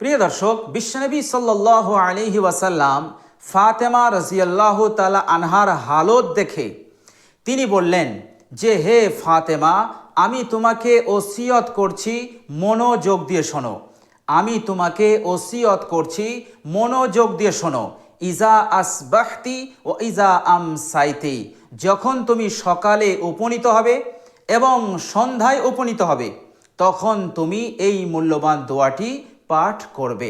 প্রিয় দর্শক, বিশ্বনবী সাল্লাল্লাহু আলাইহি ওয়াসাল্লাম ফাতেমা রাদিয়াল্লাহু তাআলা আনহার হালত দেখে তিনি বললেন যে, হে ফাতেমা, আমি তোমাকে ওসিয়ত করছি, মনোযোগ দিয়ে শোনো। আমি তোমাকে ওসিয়ত করছি, মনোযোগ দিয়ে শোনো। ইজা আসবাহতি ও ইজা আমসাইতি, যখন তুমি সকালে উপনীত হবে এবং সন্ধ্যায় উপনীত হবে, তখন তুমি এই মূল্যবান দোয়াটি পাঠ করবে।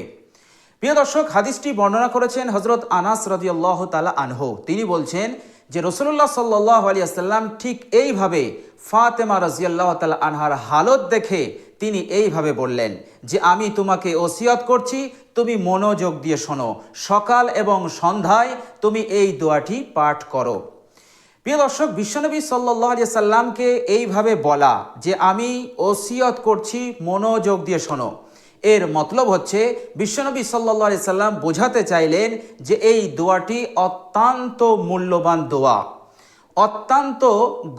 প্রিয় দর্শক, হাদিসটি বর্ণনা করেছেন হযরত আনাস রাদিয়াল্লাহু তাআলা আনহু। তিনি বলছেন যে রাসূলুল্লাহ সাল্লাল্লাহু আলাইহি ওয়াসাল্লাম ঠিক এইভাবে ফাতেমা রাদিয়াল্লাহু তাআলা আনহার হালত দেখে তিনি এইভাবে বললেন যে, আমি তোমাকে ওসিয়ত করছি, তুমি মনোযোগ দিয়ে শোনো, সকাল এবং সন্ধ্যায় তুমি এই দোয়াটি পাঠ করো। প্রিয় দর্শক, বিশ্বনবী সাল্লাল্লাহু আলাইহি সাল্লামকে এইভাবে বলা যে আমি ওসিয়ত করছি, মনোযোগ দিয়ে শোনো, এর মতলব হচ্ছে বিশ্বনবী সাল্লাল্লাহু আলাইহি সাল্লাম বোঝাতে চাইলেন যে এই দোয়াটি অত্যন্ত মূল্যবান দোয়া, অত্যন্ত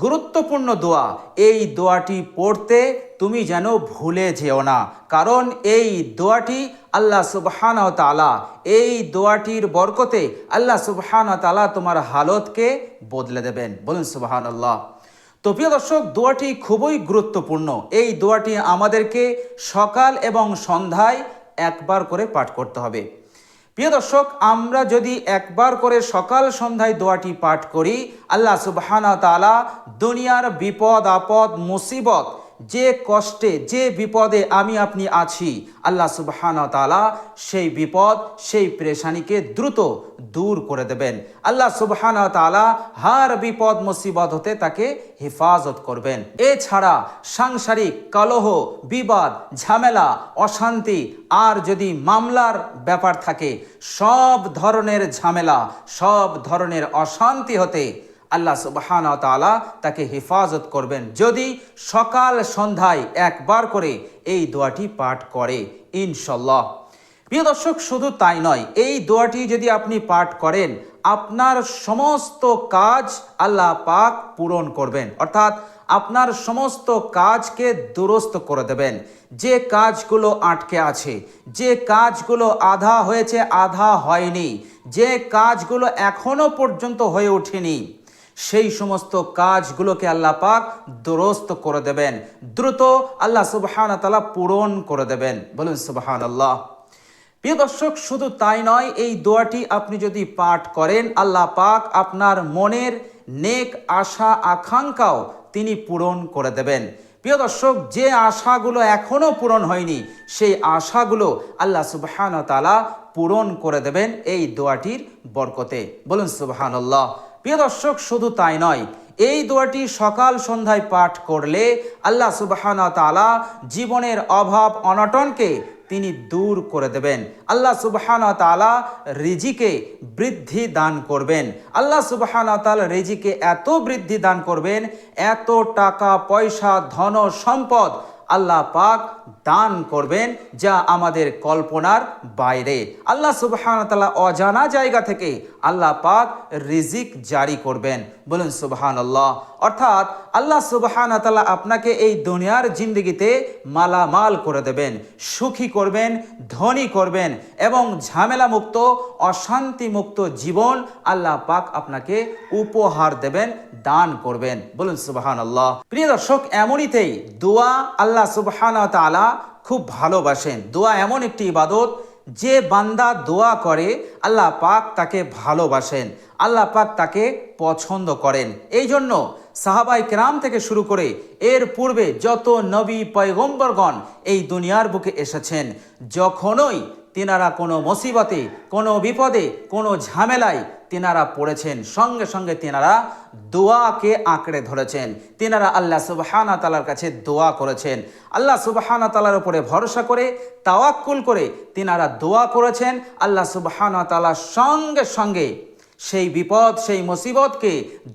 গুরুত্বপূর্ণ দোয়া। এই দোয়াটি পড়তে তুমি যেন ভুলে যেও না, কারণ এই দোয়াটি আল্লাহ সুবহানাহু ওয়া তাআলা, এই দোয়াটির বরকতে আল্লাহ সুবহানাহু ওয়া তাআলা তোমার হালতকে বদলে দেবেন। বলুন সুবহানাল্লাহ। তো প্রিয় দর্শক, দোয়াটি খুবই গুরুত্বপূর্ণ। এই দোয়াটি আমাদেরকে সকাল এবং সন্ধ্যায় একবার করে পাঠ করতে হবে। প্রিয় দর্শক, আমরা যদি একবার করে সকাল সন্ধ্যায় দোয়াটি পাঠ করি, আল্লাহ সুবহানাহু ওয়া তাআলা দুনিয়ার বিপদ আপদ মুসিবত, যে কষ্টে যে বিপদে আমি আপনি আছি, আল্লাহ সুবহানাহু ওয়া তাআলা সেই বিপদ সেই পেরেশানিকে দ্রুত দূর করে দেবেন। আল্লাহ সুবহানাহু ওয়া তাআলা হার বিপদ মুসিবত হতে তাকে হেফাজত করবেন। এছাড়া সাংসারিক কলহ, বিবাদ, ঝামেলা, অশান্তি আর যদি মামলার ব্যাপার থাকে, সব ধরনের ঝামেলা, সব ধরনের অশান্তি হতে আল্লাহ সুবহানাহু ওয়া তাআলা তাকে হেফাজত করবেন যদি সকাল সন্ধ্যায় একবার করে এই দোয়াটি পাঠ করে, ইনশাআল্লাহ। প্রিয় দর্শক, শুধু তাই নয়, এই দোয়াটি যদি আপনি পাঠ করেন, আপনার সমস্ত কাজ আল্লাহ পাক পূরণ করবেন, অর্থাৎ আপনার সমস্ত কাজকে দুরস্ত করে দেবেন। যে কাজগুলো আটকে আছে, যে কাজগুলো আধা হয়েছে আধা হয়নি, যে কাজগুলো এখনো পর্যন্ত হয়ে ওঠেনি, সেই সমস্ত কাজগুলোকে আল্লাহ পাক দুরস্ত করে দেবেন, দ্রুত আল্লাহ সুবহানাহু ওয়া তাআলা পূরণ করে দেবেন। বলুন সুবহানাল্লাহ। প্রিয় দর্শক, শুধু তাই নয়, এই দোয়াটি আপনি যদি পাঠ করেন, আল্লাহ পাক আপনার মনের নেক আশা আকাঙ্ক্ষাও তিনি পূরণ করে দেবেন। প্রিয় দর্শক, যে আশাগুলো এখনো পূরণ হয়নি, সেই আশাগুলো আল্লাহ সুবহানাহু ওয়া তাআলা পূরণ করে দেবেন এই দোয়াটির বরকতে। বলুন সুবহানাল্লাহ। প্রিয় দর্শক, শুধু তাই নয়, এই দোয়াটি সকাল সন্ধ্যায় পাঠ করলে আল্লাহ সুবহানাহু ওয়া তাআলা জীবনের অভাব অনটনকে তিনি দূর করে দেবেন। আল্লাহ সুবহানাহু ওয়া তাআলা রিজিকে বৃদ্ধি দান করবেন। আল্লাহ সুবহানাহু ওয়া তাআলা রিজিকে এত বৃদ্ধি দান করবেন, এত টাকা পয়সা ধন সম্পদ আল্লাহ পাক দান করবেন যা আমাদের কল্পনার বাইরে। আল্লাহ সুবহানাহু ওয়া তাআলা অজানা জায়গা থেকে আল্লাহ পাক রিজিক জারি করবেন। বলুন সুবহানাল্লাহ। অর্থাৎ আল্লাহ সুবহানাহু ওয়া তাআলা আপনাকে এই দুনিয়ার জিন্দেগিতে মালামাল করে দেবেন, সুখী করবেন, ধনী করবেন এবং ঝামেলা মুক্ত অশান্তি মুক্ত জীবন আল্লাহ পাক আপনাকে উপহার দেবেন, দান করবেন। বলুন সুবহানাল্লাহ। প্রিয় দর্শক, এমনিতেই দোয়া আল্লাহ সুবহানাহু ওয়া তাআলা খুব ভালোবাসেন। দোয়া এমন একটি ইবাদত, যে বান্দা দোয়া করে আল্লাহ পাক তাকে ভালোবাসেন, আল্লাহ পাক তাকে পছন্দ করেন। এই জন্য সাহাবায়ে কেরাম থেকে শুরু করে এর পূর্বে যত নবী পয়গম্বরগণ এই দুনিয়ার বুকে এসেছেন, যখনই তিনারা কোনো মুসিবতে, কোনো বিপদে, কোনো ঝামেলায় তিনারা পড়েছেন, সঙ্গে সঙ্গে তিনারা দোয়াকে আঁকড়ে ধরেছেন। তিনারা আল্লাহ সুবহানাহু ওয়া তাআলার কাছে দোয়া করেছেন, আল্লাহ সুবহানাহু ওয়া তাআলার উপরে ভরসা করে তাওয়াক্কুল করে তিনারা দোয়া করেছেন। আল্লাহ সুবহানাহু ওয়া তাআলা সঙ্গে সঙ্গে সেই বিপদ সেই মুসিবতকে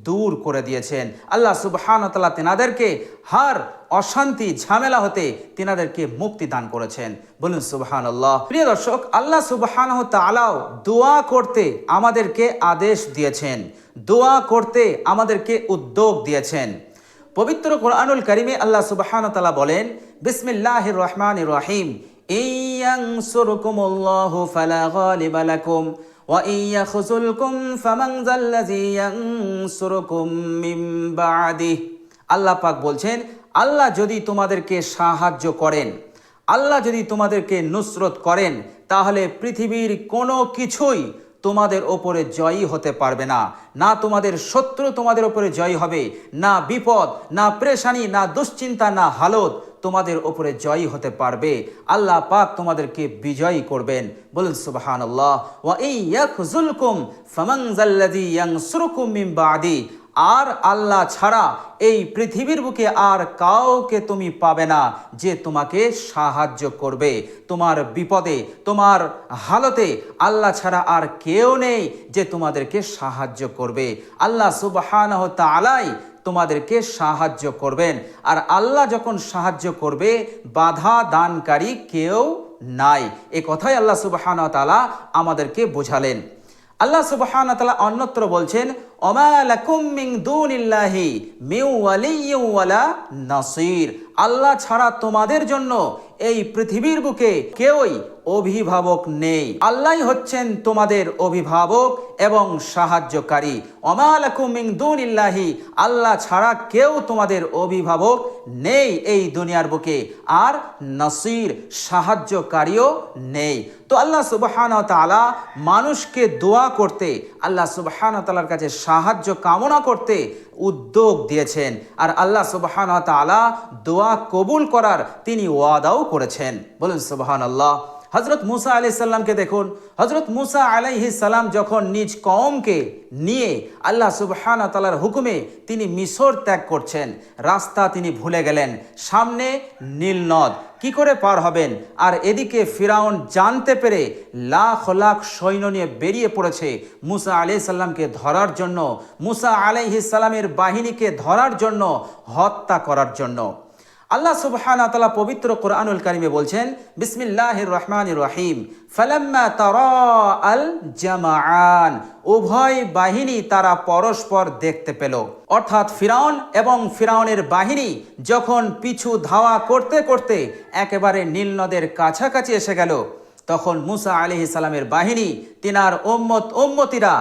দূর করে দিয়েছেন। আল্লাহ সুবহানাহু ওয়া তাআলা তিনাদেরকে হার অশান্তি ঝামেলা হতে তিনাদেরকে মুক্তি দান করেছেন। বলুন সুবহানাল্লাহ। প্রিয় দর্শক, আল্লাহ সুবহানাহু ওয়া তাআলাও দোয়া করতে আমাদেরকে আদেশ দিয়েছেন, দোয়া করতে আমাদেরকে উদ্যোগ দিয়েছেন। পবিত্র কোরআনুল কারীমে আল্লাহ সুবহানাহু ওয়া তাআলা বলেন, বিসমিল্লাহির রহমানির রহিম, ইয়ানসুরকুমুল্লাহু ফালা গালিবা লাকুম ওয়া ইয়াখযুলকুম ফামান যাল্লাযী ইয়ানসুরকুম মিন বা'দিহি। আল্লাহ পাক বলছেন, আল্লাহ যদি তোমাদেরকে সাহায্য করেন, আল্লাহ যদি তোমাদেরকে নুসরত করেন, তাহলে পৃথিবীর কোনো কিছুই তোমাদের ওপরে জয়ী হতে পারবে না। না তোমাদের শত্রু তোমাদের ওপরে জয়ী হবে, না বিপদ, না পেরেশানি, না দুশ্চিন্তা, না হালত তোমাদের ওপরে জয়ী হতে পারবে। আল্লাহ পাক তোমাদেরকে বিজয়ী করবেন। বলুন সুবহানাল্লাহ। ওয়া ইয়াখযুলকুম ফামান যাল্লাযী ইয়ানসুরকুম মিন বা'দি। আর আল্লাহ ছাড়া এই পৃথিবীর বুকে আর কাউকে তুমি পাবে না যে তোমাকে সাহায্য করবে। তোমার বিপদে, তোমার হালতে আল্লাহ ছাড়া আর কেউ নেই যে তোমাদেরকে সাহায্য করবে। আল্লাহ সুবহানাহু ওয়া তাআলাই তোমাদেরকে সাহায্য করবেন। আর আল্লাহ যখন সাহায্য করবে, বাধা দানকারী কেউ নাই। এ কথাই আল্লাহ সুবহানাহু ওয়া তাআলা আমাদেরকে বোঝালেন। আল্লাহ সুবহানাহু ওয়া তাআলা অন্যত্র বলছেন, ওমা লাকুম মিন দুনিল্লাহি মিন ওয়ালিয়্যিন ওয়ালা নাসির। আল্লাহ ছাড়া তোমাদের জন্য এই পৃথিবীর বুকে কেউই অভিভাবক নেই। আল্লাহই হচ্ছেন তোমাদের অভিভাবক এবং সাহায্যকারী। ওমা লাকুম মিন দুনিল্লাহি, আল্লাহ ছাড়া কেউ তোমাদের অভিভাবক নেই এই দুনিয়ার বুকে, আর নাসির, সাহায্যকারীও নেই। তো আল্লাহ সুবহানাহু ওয়া তাআলা মানুষকে দোয়া করতে, আল্লাহ সুবহানাহু ওয়া তাআলার কাছে সাহায্য কামনা করতে উদ্যোগ দিয়েছেন। আর আল্লাহ সুবহানাহু ওয়া তাআলা দোয়া কবুল করার তিনি ওয়াদাও করেছেন। বলুন সুবহানাল্লাহ। হযরত মুসা আলাইহিস সালামকে দেখুন। হযরত মুসা আলাইহিস সালাম যখন নিজ কওমকে নিয়ে আল্লাহ সুবহানাহু ওয়া তাআলার হুকুমে তিনি মিশর ত্যাগ করছেন, রাস্তা তিনি ভুলে গেলেন। সামনে নীল নদ, কি করে পার হবেন? আর এদিকে ফিরাউন জানতে পেরে লাখ লাখ সৈন্য নিয়ে বেরিয়ে পড়েছে মুসা আলাইহিস সালামকে ধরার জন্য, মুসা আলাইহিস সালামের বাহিনীকে ধরার জন্য, হত্যা করার জন্য। আল্লাহ সুবহানাহু ওয়া তাআলা পবিত্র কোরআনুল কারীমে বলছেন, বিসমিল্লাহির রহমানির রহিম, ফালাম্মা তারাআল জামাআন। উভয় বাহিনী তারা পরস্পর দেখতে পেল। অর্থাৎ ফিরাউন এবং ফিরাউনের বাহিনী যখন পিছু ধাওয়া করতে করতে একেবারে নীল নদের কাছাকাছি এসে গেল, তখন মুসা আলাইহিস সালামের বাহিনী, তিনার উম্মতিরা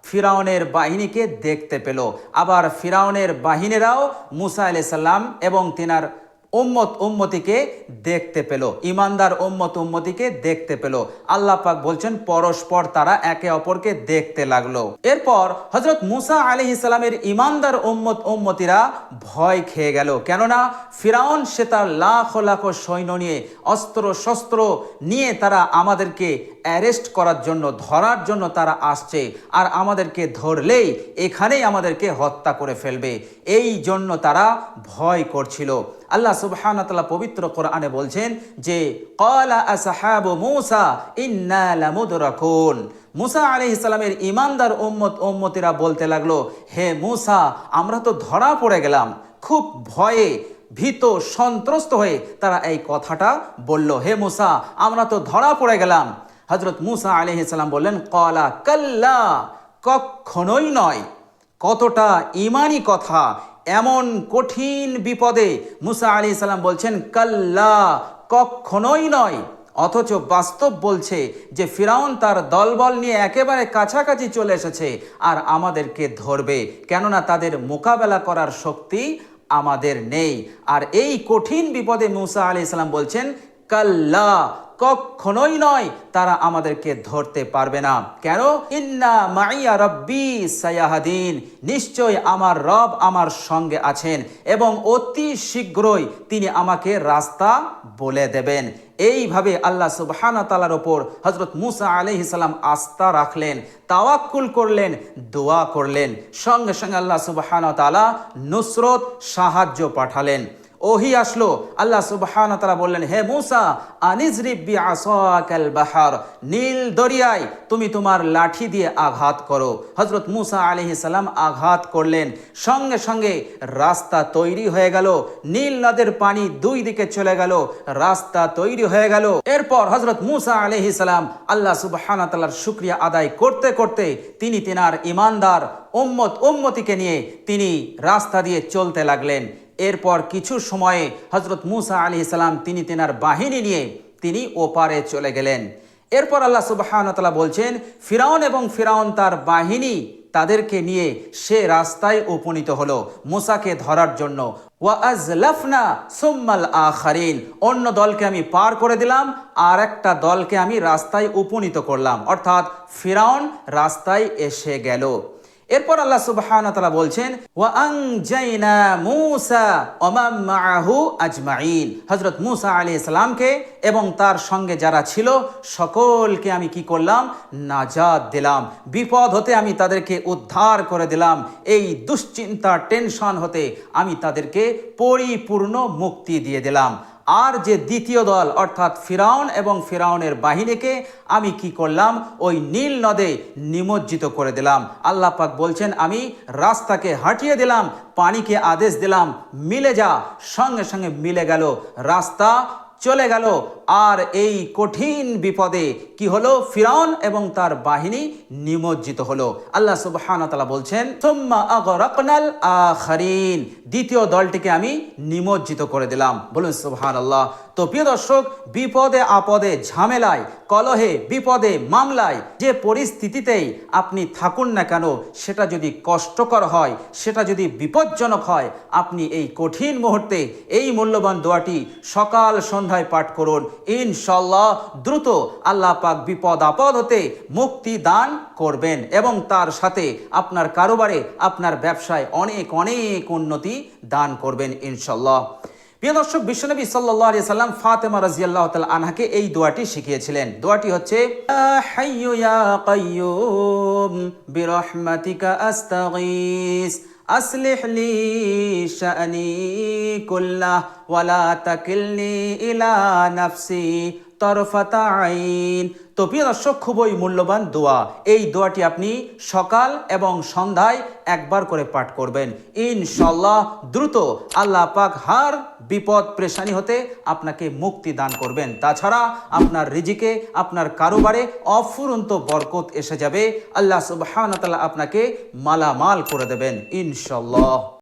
ফিরাউনের বাহিনীকে দেখতে পেল। আবার ফিরাউনের বাহিনীরাও মুসা আলাইহিস সালাম এবং তিনার উম্মতিকে দেখতে পেল, ইমানদার উম্মতিকে দেখতে পেল। আল্লাহ পাক বলছেন পরস্পর তারা একে অপরকে দেখতে লাগলো। এরপর হযরত মুসা আলাইহিস সালামের ইমানদার উম্মতিরা ভয় খেয়ে গেল। কেননা ফিরাউন সে তার লাখ লাখ সৈন্য নিয়ে, অস্ত্র শস্ত্র নিয়ে তারা আমাদেরকে অ্যারেস্ট করার জন্য, ধরার জন্য তারা আসছে। আর আমাদেরকে ধরলেই এখানেই আমাদেরকে হত্যা করে ফেলবে, এই জন্য তারা ভয় করছিল। আল্লাহ সুবহানাহু ওয়া তাআলা পবিত্র কোরআনে বলছেন যে, ক্বালা আসহাবু মূসা ইন্না লামুদরাকুন। মুসা আলাইহিস সালামের ইমানদার উম্মতিরা বলতে লাগলো, হে মুসা, আমরা তো ধরা পড়ে গেলাম। খুব ভয়ে, ভীত, সন্ত্রস্ত হয়ে তারা এই কথাটা বলল, হে মুসা, আমরা তো ধরা পড়ে গেলাম। হযরত মুসা আলাইহিস সালাম বললেন, ক্বালা কাল্লা, কখনোই নয়। কতটা ঈমানি কথা! এমন কঠিন বিপদে মুসা আলাইহিস সালাম বলছেন কাল্লা, কখনোই নয়। অথচ বাস্তব বলছে যে ফিরাউন তার দলবল নিয়ে একেবারে কাছাকাছি চলে এসেছে আর আমাদেরকে ধরবে, কেননা তাদের মোকাবেলা করার শক্তি আমাদের নেই। আর এই কঠিন বিপদে মুসা আলাইহিস সালাম বলছেন কাল্লা, কখনোই নয়, তারা আমাদেরকে ধরতে পারবে না। কেন? ইন্না মাইয়া রব্বি সায়াহাদিন, নিশ্চয় আমার রব আমার সঙ্গে আছেন এবং অতি শীঘ্রই তিনি আমাকে রাস্তা বলে দেবেন। এইভাবে আল্লাহ সুবহানাহু ওয়া তাআলার উপর হযরত মুসা আলাইহিস সালাম আস্থা রাখলেন, তাওয়াক্কুল করলেন, দোয়া করলেন। সঙ্গে সঙ্গে আল্লাহ সুবহানাহু ওয়া তাআলা নুসরত, সাহায্য পাঠালেন। ওহি আসলো। আল্লাহ সুবহানাহু ওয়া তাআলা বললেন, হে মুসা, আনিজরিব বিআসাকাল বাহর, নীল দরিয়ায় তুমি তোমার লাঠি দিয়ে আঘাত করো। হযরত মুসা আলাইহিস সালাম আঘাত করলেন, সঙ্গে সঙ্গে রাস্তা তৈরি হয়ে গেল। নীল নদের পানি দুই দিকে চলে গেল, রাস্তা তৈরি হয়ে গেল। এরপর হযরত মুসা আলাইহিস সালাম আল্লাহ সুবহানাহু ওয়া তাআলার শুকরিয়া আদায় করতে করতে তিনি তিনার ইমানদার উম্মতিকে নিয়ে তিনি রাস্তা দিয়ে চলতে লাগলেন। এরপর কিছু সময়ে হযরত মুসা আলাইহিস সালাম তিনি তিনার বাহিনী নিয়ে তিনি ওপারে চলে গেলেন। এরপর আল্লাহ সুবহানাহু ওয়া তাআলা বলছেন, ফিরাউন এবং ফিরাউন তার বাহিনী তাদেরকে নিয়ে সে রাস্তায় উপনীত হলো মুসাকে ধরার জন্য। ওয়া আজলাফনা সুম্মাল আখারিন, অন্য দলকে আমি পার করে দিলাম, আর একটা দলকে আমি রাস্তায় উপনীত করলাম, অর্থাৎ ফিরাউন রাস্তায় এসে গেল। এরপর আল্লাহ সুবহানাহু ওয়া তাআলা বলছেন, ওয়া আনজাইনা মূসা ওয়া মান মাআহু আজমাইন, হযরত মূসা আলাইহিস সালামকে এবং তার সঙ্গে যারা ছিল সকলকে আমি কি করলাম? নাজাত দিলাম, বিপদ হতে আমি তাদেরকে উদ্ধার করে দিলাম, এই দুশ্চিন্তা টেনশন হতে আমি তাদেরকে পরিপূর্ণ মুক্তি দিয়ে দিলাম। আর যে দ্বিতীয় দল অর্থাৎ ফিরাউন এবং ফিরাউনের বাহিনীকে আমি কি করলাম? ওই নীল নদে নিমজ্জিত করে দিলাম। আল্লাহ পাক বলছেন, আমি রাস্তাকে হাঁটিয়ে দিলাম, পানিকে আদেশ দিলাম মিলে যা, সঙ্গে সঙ্গে মিলে গেল, রাস্তা চলে গেল। আর এই কঠিন বিপদে কি হলো? ফিরাউন এবং তার বাহিনী নিমজ্জিত হলো। আল্লাহ সুবহানাহু ওয়া তাআলা বলছেন, সুম্মা আগরাকনাল আখারিন, দ্বিতীয় দলটিকে আমি নিমজ্জিত করে দিলাম। বলুন সুবহানাল্লাহ। তো প্রিয় দর্শক, বিপদে আপদে ঝামেলায় কলহে বিপদে মামলায় যে পরিস্থিতিতেই আপনি থাকুন না কেন, সেটা যদি কষ্টকর হয়, সেটা যদি বিপজ্জনক হয়, আপনি এই কঠিন মুহূর্তে এই মূল্যবান দোয়াটি সকাল সন্ধ্যায় পাঠ করুন। ইনশাআল্লাহ দ্রুত আল্লাহ পাক বিপদ আপদ হতে মুক্তি দান করবেন এবং তার সাথে আপনার কারোবারে, আপনার ব্যবসায় অনেক অনেক উন্নতি দান করবেন ইনশাআল্লাহ। প্রিয় দর্শক, বিশ্বনবী সাল্লাল্লাহু আলাইহি সাল্লাম ফাতেমা রাদিয়াল্লাহু তাআলা আনহাকে এই দোয়াটি শিখিয়েছিলেন। দোয়াটি হচ্ছে, ইয়া হাইয়্যু ইয়া কাইয়্যুম বিরহমাতিকা আস্তাগীস আসলিহ লি শা'নি কুল্লাহ ওয়া লা তাকিলনি ইলা নাফসি তরফাতা আইন। তো প্রিয় দর্শক, খুবই মূল্যবান দোয়া। এই দোয়াটি আপনি সকাল এবং সন্ধ্যায় একবার করে পাঠ করবেন। ইনশাআল্লাহ দ্রুত আল্লাহ পাক হার বিপদ পেরেশানি হতে আপনাকে মুক্তি দান করবেন। তাছাড়া আপনার রিজিকে, আপনার কারোবারে অফুরন্ত বরকত এসে যাবে। আল্লাহ সুবহানাহু ওয়া তাআলা আপনাকে মালামাল করে দেবেন ইনশাআল্লাহ।